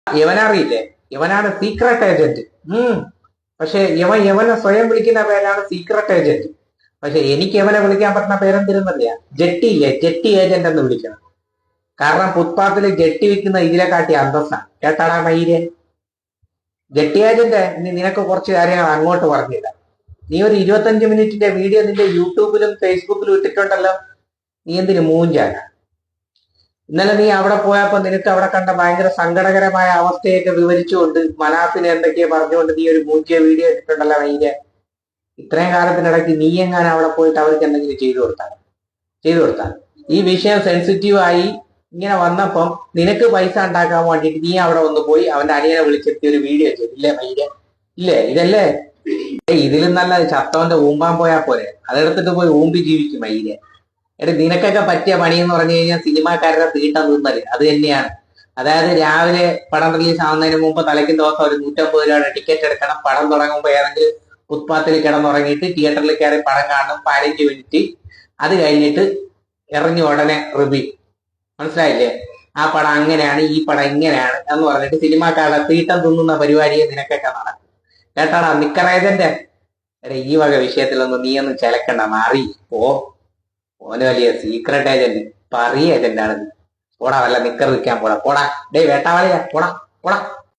യവനറിയില്ലേ? യവനാണ് secret agent. പക്ഷെ യവനെ സ്വയം വിളിക്കുന്ന പേരാണ് സീക്രട്ട് ഏജന്റ്. പക്ഷെ എനിക്ക് യവനെ വിളിക്കാൻ പറ്റുന്ന പേരെന്തിരുന്നില്ല, ജെട്ടി ഇല്ലേ, ജെട്ടി ഏജന്റ് എന്ന് വിളിക്കണം. കാരണം ഫുട്പാത്തിൽ ജെട്ടി വിൽക്കുന്ന ഇതിലെ കാട്ടി അന്തസ്സാണ്. കേട്ടാടാ മയില്, ജെട്ടി ഏജന്റ് നിനക്ക് കുറച്ച് കാര്യങ്ങൾ അങ്ങോട്ട് പറഞ്ഞില്ല. നീ ഒരു 25 മിനിറ്റിന്റെ വീഡിയോ നിന്റെ യൂട്യൂബിലും ഫേസ്ബുക്കിലും ഇട്ടിട്ടുണ്ടല്ലോ. നീ എന്തിനു മൂഞ്ചാന? ഇന്നലെ നീ അവിടെ പോയപ്പോ നിനക്ക് അവിടെ കണ്ട ഭയങ്കര സങ്കടകരമായ അവസ്ഥയൊക്കെ വിവരിച്ചുകൊണ്ട് മനാഫിനെ എന്തൊക്കെയോ പറഞ്ഞുകൊണ്ട് നീ ഒരു മൂഞ്ചിയ വീഡിയോ ഇട്ടിട്ടുണ്ടല്ലോ മയില്. ഇത്രയും കാലത്തിനിടയ്ക്ക് നീ എങ്ങാനും അവിടെ പോയിട്ട് അവർക്ക് എന്തെങ്കിലും ചെയ്തു കൊടുത്താൽ ഈ വിഷയം സെൻസിറ്റീവ് ആയി ഇങ്ങനെ വന്നപ്പം നിനക്ക് പൈസ ഉണ്ടാക്കാൻ വേണ്ടിയിട്ട് നീ അവിടെ ഒന്ന് പോയി അവന്റെ അനിയനെ വിളിച്ചെത്തി ഒരു വീഡിയോ ചെയ്തില്ലേ മയില്? ഇല്ലേ? ഇതല്ലേ ഇതിലും നല്ല ചത്തവന്റെ ഊമ്പാൻ പോയാ പോലെ, അതെടുത്തിട്ട് പോയി ഊമ്പി ജീവിക്കും മയില്. നിനക്കൊക്കെ പറ്റിയ പണി എന്ന് പറഞ്ഞു കഴിഞ്ഞാൽ സിനിമാക്കാരുടെ തീട്ടം തിന്നല് അത് തന്നെയാണ്. അതായത് രാവിലെ പടം റിലീസ് ആവുന്നതിന് മുമ്പ് തലയ്ക്കും ദിവസം ഒരു 150 രൂപയുടെ ടിക്കറ്റ് എടുക്കണം. പടം തുടങ്ങുമ്പോൾ ഏതെങ്കിലും ഫുട്പാത്തിൽ കിടന്നുറങ്ങിയിട്ട് തിയേറ്ററിൽ കയറി പടം കാണും 15 മിനിറ്റ്. അത് കഴിഞ്ഞിട്ട് ഇറങ്ങി ഉടനെ റിവ്യൂ. മനസ്സിലായില്ലേ? ആ പടം അങ്ങനെയാണ്, ഈ പടം ഇങ്ങനെയാണ് എന്ന് പറഞ്ഞിട്ട് സിനിമാക്കാരുടെ തീട്ടം തിന്നുന്ന പരിപാടിയെ നിനക്കൊക്കെ നടക്കും. കേട്ടാടാ നിക്കർ ഏജന്റ്. ഈ വക വിഷയത്തിലൊന്നും നീ ഒന്നും ചിലക്കണ്ട, മാറി പോ. ഓന് വലിയ സീക്രട്ട് ഏജന്റ്, പറയ ഏജന്റാണ്. പോടാ, വല്ല നിക്കർ വിൽക്കാൻ പോടാ. ഡേ വേട്ടാവാളിയാ, പോടാ പോടാ.